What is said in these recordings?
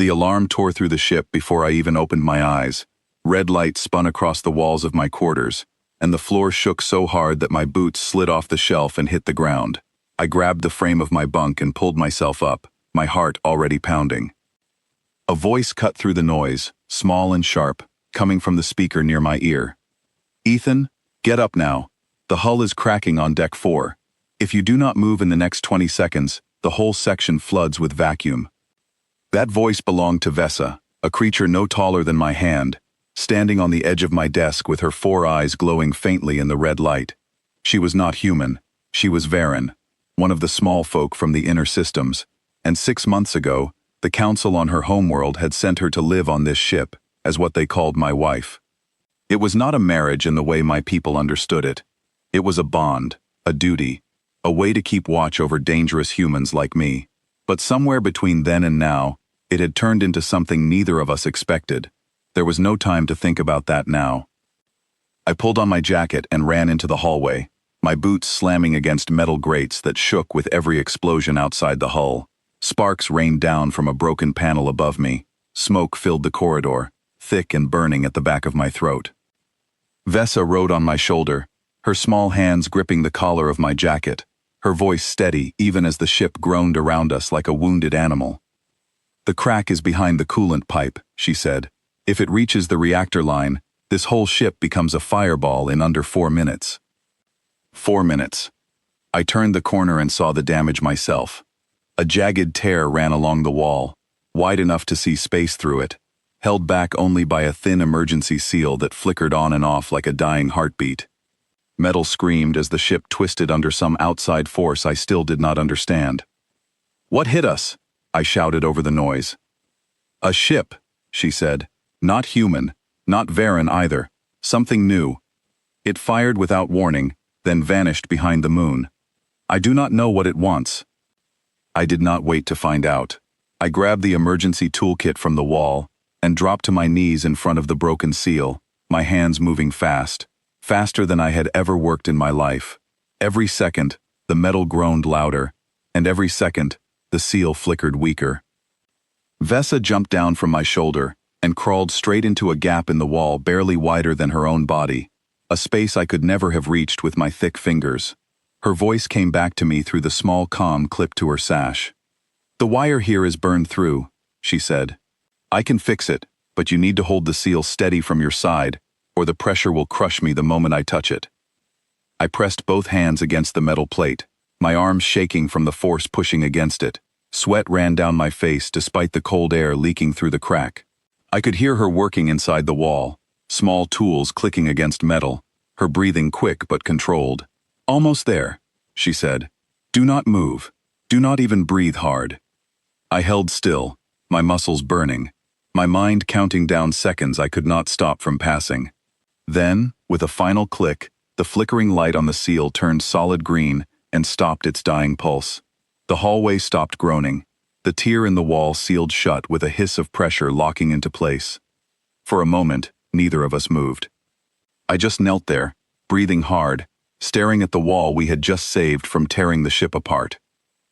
The alarm tore through the ship before I even opened my eyes. Red light spun across the walls of my quarters, and the floor shook so hard that my boots slid off the shelf and hit the ground. I grabbed the frame of my bunk and pulled myself up, my heart already pounding. A voice cut through the noise, small and sharp, coming from the speaker near my ear. "Ethan, get up now. The hull is cracking on deck 4. If you do not move in the next 20 seconds, the whole section floods with vacuum." That voice belonged to Vesa, a creature no taller than my hand, standing on the edge of my desk with her 4 eyes glowing faintly in the red light. She was not human. She was Varen, one of the small folk from the inner systems, and 6 months ago, the council on her homeworld had sent her to live on this ship, as what they called my wife. It was not a marriage in the way my people understood it. It was a bond, a duty, a way to keep watch over dangerous humans like me. But somewhere between then and now, it had turned into something neither of us expected. There was no time to think about that now. I pulled on my jacket and ran into the hallway, my boots slamming against metal grates that shook with every explosion outside the hull. Sparks rained down from a broken panel above me. Smoke filled the corridor, thick and burning at the back of my throat. Vesa rode on my shoulder, her small hands gripping the collar of my jacket, her voice steady even as the ship groaned around us like a wounded animal. "The crack is behind the coolant pipe," she said. "If it reaches the reactor line, this whole ship becomes a fireball in under 4 minutes." 4 minutes. I turned the corner and saw the damage myself. A jagged tear ran along the wall, wide enough to see space through it, held back only by a thin emergency seal that flickered on and off like a dying heartbeat. Metal screamed as the ship twisted under some outside force I still did not understand. "What hit us?" I shouted over the noise. "A ship," she said. "Not human, not Varen either. Something new. It fired without warning, then vanished behind the moon. I do not know what it wants." I did not wait to find out. I grabbed the emergency toolkit from the wall and dropped to my knees in front of the broken seal, my hands moving fast, faster than I had ever worked in my life. Every second, the metal groaned louder, and every second, the seal flickered weaker. Vesa jumped down from my shoulder and crawled straight into a gap in the wall barely wider than her own body, a space I could never have reached with my thick fingers. Her voice came back to me through the small comm clipped to her sash. "The wire here is burned through," she said. "I can fix it, but you need to hold the seal steady from your side, or the pressure will crush me the moment I touch it." I pressed both hands against the metal plate, my arms shaking from the force pushing against it. Sweat ran down my face despite the cold air leaking through the crack. I could hear her working inside the wall, small tools clicking against metal, her breathing quick but controlled. "Almost there," she said. "Do not move. Do not even breathe hard." I held still, my muscles burning, my mind counting down seconds I could not stop from passing. Then, with a final click, the flickering light on the seal turned solid green and stopped its dying pulse. The hallway stopped groaning. The tear in the wall sealed shut with a hiss of pressure locking into place. For a moment, neither of us moved. I just knelt there, breathing hard, staring at the wall we had just saved from tearing the ship apart.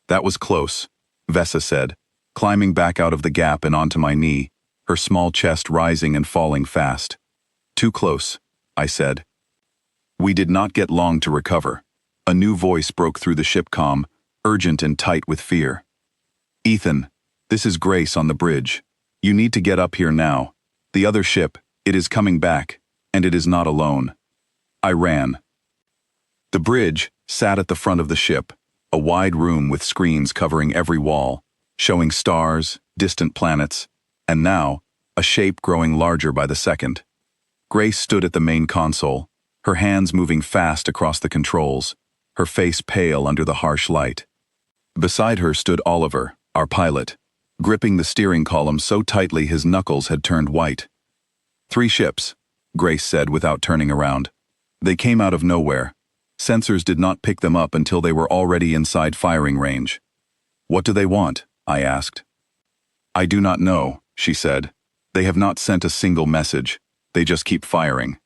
"That was close," Vesa said, climbing back out of the gap and onto my knee, her small chest rising and falling fast. "Too close," I said. We did not get long to recover. A new voice broke through the ship comm, urgent and tight with fear. "Ethan, this is Grace on the bridge. You need to get up here now. The other ship, it is coming back, and it is not alone." I ran. The bridge sat at the front of the ship, a wide room with screens covering every wall, showing stars, distant planets, and now, a shape growing larger by the second. Grace stood at the main console, her hands moving fast across the controls, her face pale under the harsh light. Beside her stood Oliver, our pilot, gripping the steering column so tightly his knuckles had turned white. "3 ships," Grace said without turning around. "They came out of nowhere. Sensors did not pick them up until they were already inside firing range." "What do they want?" I asked. "I do not know," she said. "They have not sent a single message. They just keep firing."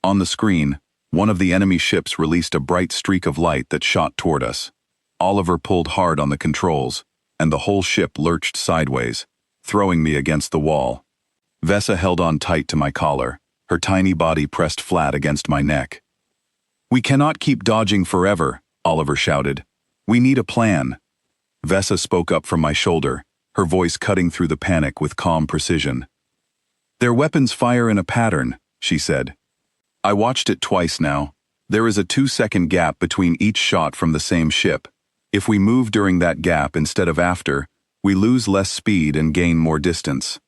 On the screen, one of the enemy ships released a bright streak of light that shot toward us. Oliver pulled hard on the controls, and the whole ship lurched sideways, throwing me against the wall. Vesa held on tight to my collar, her tiny body pressed flat against my neck. "We cannot keep dodging forever," Oliver shouted. "We need a plan." Vesa spoke up from my shoulder, her voice cutting through the panic with calm precision. "Their weapons fire in a pattern," she said. "I watched it twice now. There is a 2-second gap between each shot from the same ship. If we move during that gap instead of after, we lose less speed and gain more distance."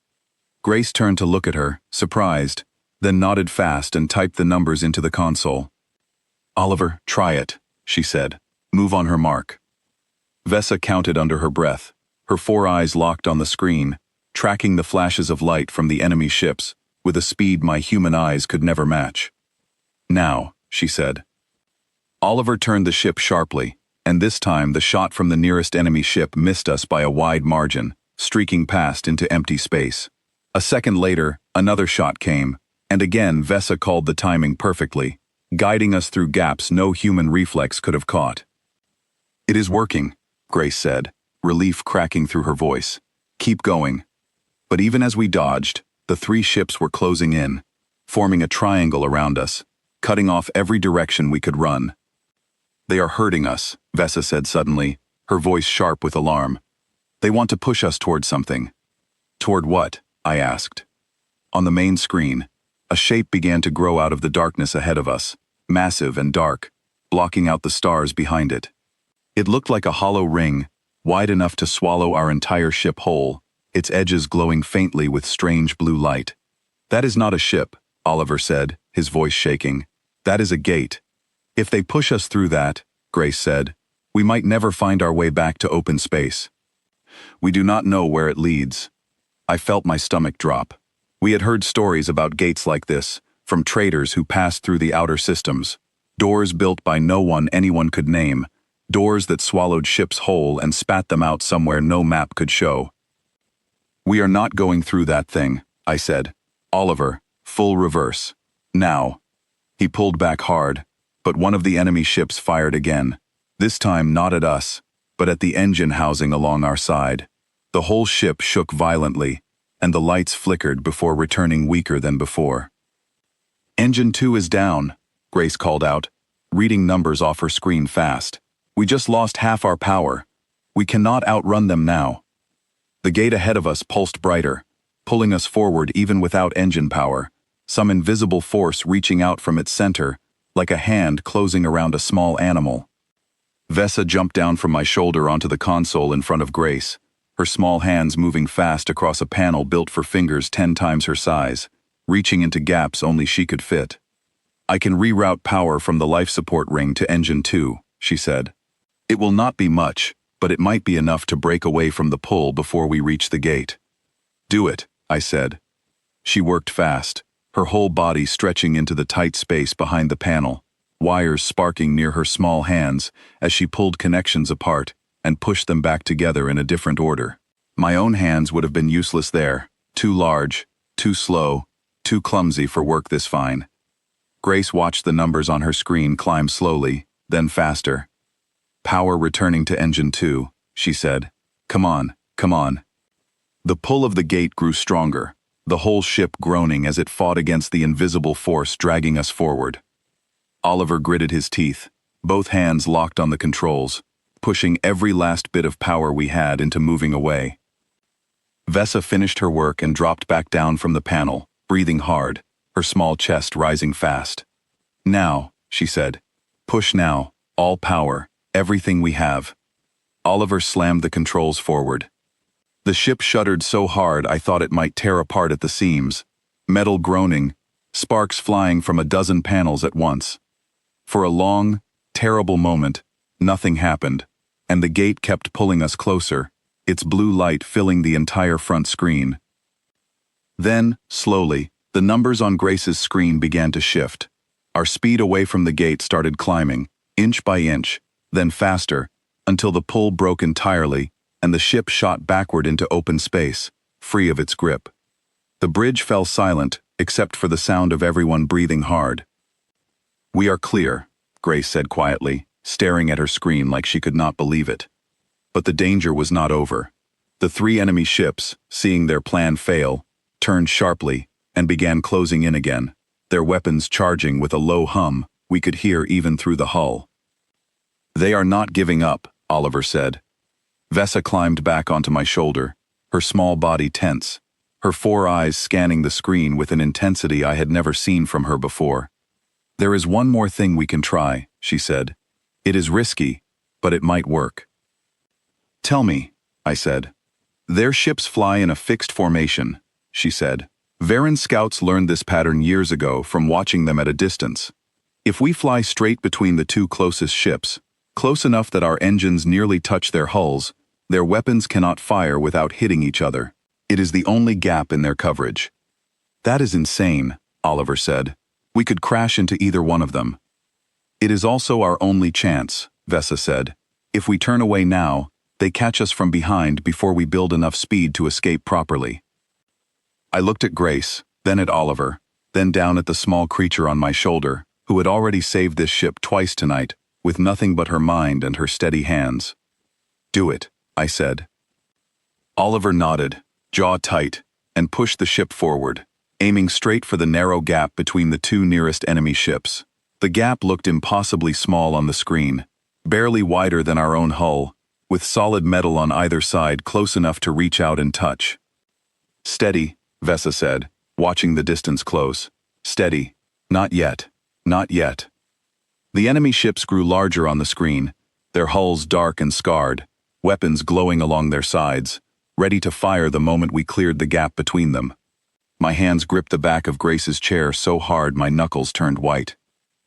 Grace turned to look at her, surprised, then nodded fast and typed the numbers into the console. "Oliver, try it," she said. "Move on her mark." Vesa counted under her breath, her 4 eyes locked on the screen, tracking the flashes of light from the enemy ships, with a speed my human eyes could never match. "Now," she said. Oliver turned the ship sharply, and this time the shot from the nearest enemy ship missed us by a wide margin, streaking past into empty space. A second later, another shot came, and again Vesa called the timing perfectly, guiding us through gaps no human reflex could have caught. "It is working," Grace said, relief cracking through her voice. "Keep going." But even as we dodged, the 3 ships were closing in, forming a triangle around us, cutting off every direction we could run. "They are hurting us," Vesa said suddenly, her voice sharp with alarm. "They want to push us toward something." "Toward what?" I asked. On the main screen, a shape began to grow out of the darkness ahead of us, massive and dark, blocking out the stars behind it. It looked like a hollow ring, wide enough to swallow our entire ship whole, its edges glowing faintly with strange blue light. "That is not a ship," Oliver said, his voice shaking. "That is a gate. If they push us through that," Grace said, "we might never find our way back to open space. We do not know where it leads." I felt my stomach drop. We had heard stories about gates like this, from traders who passed through the outer systems, doors built by no one anyone could name, doors that swallowed ships whole and spat them out somewhere no map could show. "We are not going through that thing," I said. "Oliver, full reverse. Now." He pulled back hard, but one of the enemy ships fired again, this time not at us, but at the engine housing along our side. The whole ship shook violently, and the lights flickered before returning weaker than before. "Engine 2 is down," Grace called out, reading numbers off her screen fast. "We just lost half our power. We cannot outrun them now." The gate ahead of us pulsed brighter, pulling us forward even without engine power, some invisible force reaching out from its center, like a hand closing around a small animal. Vesa jumped down from my shoulder onto the console in front of Grace, her small hands moving fast across a panel built for fingers 10 times her size, reaching into gaps only she could fit. "I can reroute power from the life support ring to engine 2, she said. "It will not be much, but it might be enough to break away from the pull before we reach the gate." "Do it," I said. She worked fast, her whole body stretching into the tight space behind the panel, wires sparking near her small hands as she pulled connections apart and pushed them back together in a different order. My own hands would have been useless there, too large, too slow, too clumsy for work this fine. Grace watched the numbers on her screen climb slowly, then faster. "Power returning to engine 2, she said. Come on, come on." The pull of the gate grew stronger, the whole ship groaning as it fought against the invisible force dragging us forward. Oliver gritted his teeth, both hands locked on the controls, pushing every last bit of power we had into moving away. Vesa finished her work and dropped back down from the panel, breathing hard, her small chest rising fast. "Now," she said. "Push now, all power, everything we have." Oliver slammed the controls forward. The ship shuddered so hard I thought it might tear apart at the seams, metal groaning, sparks flying from a dozen panels at once. For a long, terrible moment, nothing happened, and the gate kept pulling us closer, its blue light filling the entire front screen. Then, slowly, the numbers on Grace's screen began to shift. Our speed away from the gate started climbing, inch by inch, then faster, until the pull broke entirely, and the ship shot backward into open space, free of its grip. The bridge fell silent, except for the sound of everyone breathing hard. "We are clear," Grace said quietly, staring at her screen like she could not believe it. But the danger was not over. The three enemy ships, seeing their plan fail, turned sharply and began closing in again, their weapons charging with a low hum we could hear even through the hull. "They are not giving up," Oliver said. Vesa climbed back onto my shoulder, her small body tense, her 4 eyes scanning the screen with an intensity I had never seen from her before. "There is one more thing we can try," she said. "It is risky, but it might work." "Tell me," I said. "Their ships fly in a fixed formation," she said. "Varen scouts learned this pattern years ago from watching them at a distance. If we fly straight between the two closest ships, close enough that our engines nearly touch their hulls, their weapons cannot fire without hitting each other. It is the only gap in their coverage." "That is insane," Oliver said. "We could crash into either one of them." "It is also our only chance," Vesa said. "If we turn away now, they catch us from behind before we build enough speed to escape properly." I looked at Grace, then at Oliver, then down at the small creature on my shoulder, who had already saved this ship twice tonight, with nothing but her mind and her steady hands. "Do it," I said. Oliver nodded, jaw tight, and pushed the ship forward, aiming straight for the narrow gap between the two nearest enemy ships. The gap looked impossibly small on the screen, barely wider than our own hull, with solid metal on either side close enough to reach out and touch. "Steady," Vesa said, watching the distance close. "Steady. Not yet. Not yet." The enemy ships grew larger on the screen, their hulls dark and scarred, weapons glowing along their sides, ready to fire the moment we cleared the gap between them. My hands gripped the back of Grace's chair so hard my knuckles turned white.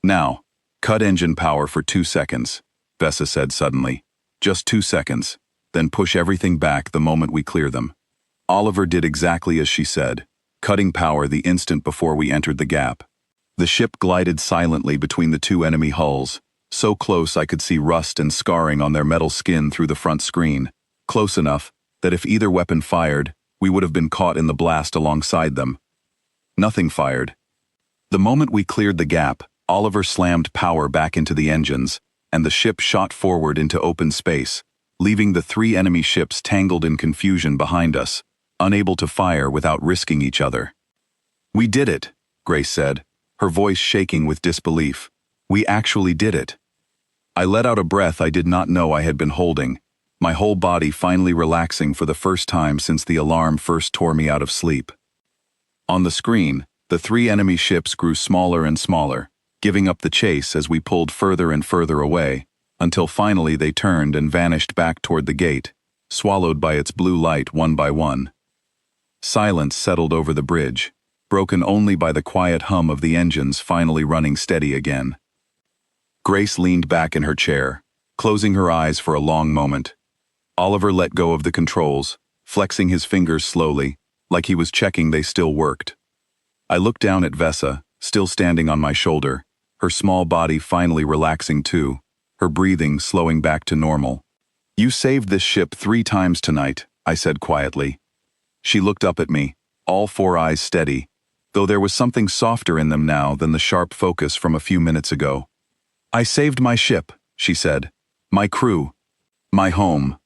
"Now, cut engine power for 2 seconds," Vesa said suddenly. "Just 2 seconds, then push everything back the moment we clear them." Oliver did exactly as she said, cutting power the instant before we entered the gap. The ship glided silently between the two enemy hulls, so close I could see rust and scarring on their metal skin through the front screen, close enough that if either weapon fired, we would have been caught in the blast alongside them. Nothing fired. The moment we cleared the gap, Oliver slammed power back into the engines, and the ship shot forward into open space, leaving the three enemy ships tangled in confusion behind us, unable to fire without risking each other. "We did it," Grace said, her voice shaking with disbelief. "We actually did it." I let out a breath I did not know I had been holding, my whole body finally relaxing for the first time since the alarm first tore me out of sleep. On the screen, the three enemy ships grew smaller and smaller, giving up the chase as we pulled further and further away, until finally they turned and vanished back toward the gate, swallowed by its blue light one by one. Silence settled over the bridge, broken only by the quiet hum of the engines finally running steady again. Grace leaned back in her chair, closing her eyes for a long moment. Oliver let go of the controls, flexing his fingers slowly, like he was checking they still worked. I looked down at Vesa, still standing on my shoulder, her small body finally relaxing too, her breathing slowing back to normal. "You saved this ship 3 times tonight," I said quietly. She looked up at me, all 4 eyes steady, though there was something softer in them now than the sharp focus from a few minutes ago. "I saved my ship," she said. "My crew. My home."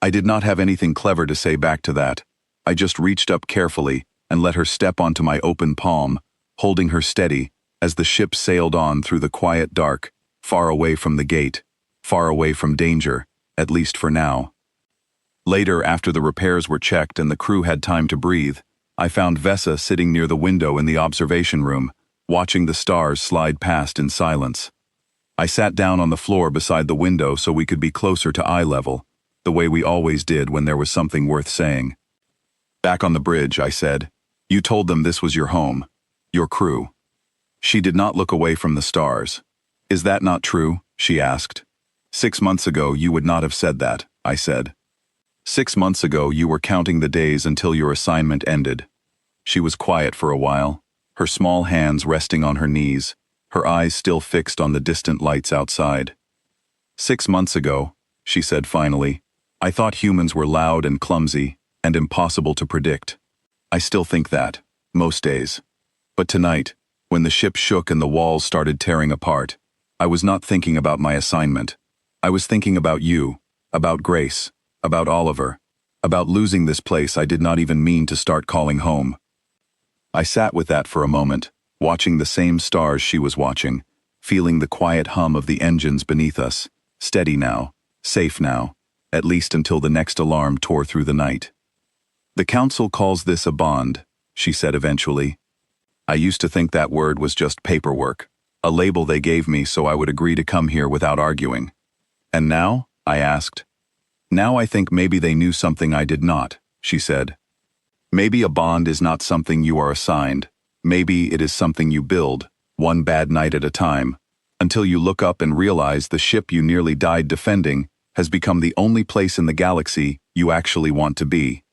I did not have anything clever to say back to that. I just reached up carefully and let her step onto my open palm, holding her steady as the ship sailed on through the quiet dark, far away from the gate, far away from danger, at least for now. Later, after the repairs were checked and the crew had time to breathe, I found Vesa sitting near the window in the observation room, watching the stars slide past in silence. I sat down on the floor beside the window so we could be closer to eye level, the way we always did when there was something worth saying. "Back on the bridge," I said, "you told them this was your home, your crew." She did not look away from the stars. "Is that not true?" she asked. "6 months ago you would not have said that," I said. "6 months ago you were counting the days until your assignment ended." She was quiet for a while, her small hands resting on her knees, her eyes still fixed on the distant lights outside. "6 months ago," she said finally, "I thought humans were loud and clumsy and impossible to predict. I still think that, most days. But tonight, when the ship shook and the walls started tearing apart, I was not thinking about my assignment. I was thinking about you, about Grace, about Oliver, About losing this place I did not even mean to start calling home. I sat with that for a moment, watching the same stars she was watching, feeling the quiet hum of the engines beneath us, steady now, safe now, at least until the next alarm tore through the night. "The council calls this a bond," she said eventually. "I used to think that word was just paperwork, a label they gave me so I would agree to come here without arguing. And now?" I asked. "Now I think maybe they knew something I did not," she said. "Maybe a bond is not something you are assigned. Maybe it is something you build, one bad night at a time, until you look up and realize the ship you nearly died defending has become the only place in the galaxy you actually want to be."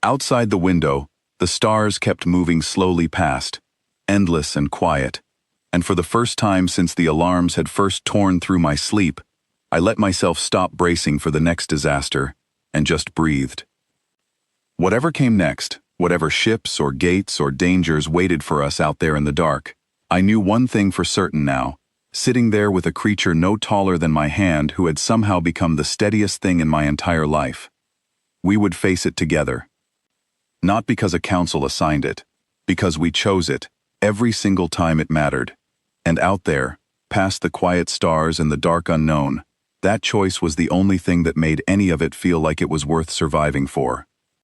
Outside the window, the stars kept moving slowly past, endless and quiet, and for the first time since the alarms had first torn through my sleep, I let myself stop bracing for the next disaster and just breathed. Whatever came next, whatever ships or gates or dangers waited for us out there in the dark, I knew one thing for certain now, sitting there with a creature no taller than my hand who had somehow become the steadiest thing in my entire life. We would face it together. Not because a council assigned it, because we chose it, every single time it mattered. And out there, past the quiet stars and the dark unknown, that choice was the only thing that made any of it feel like it was worth surviving for.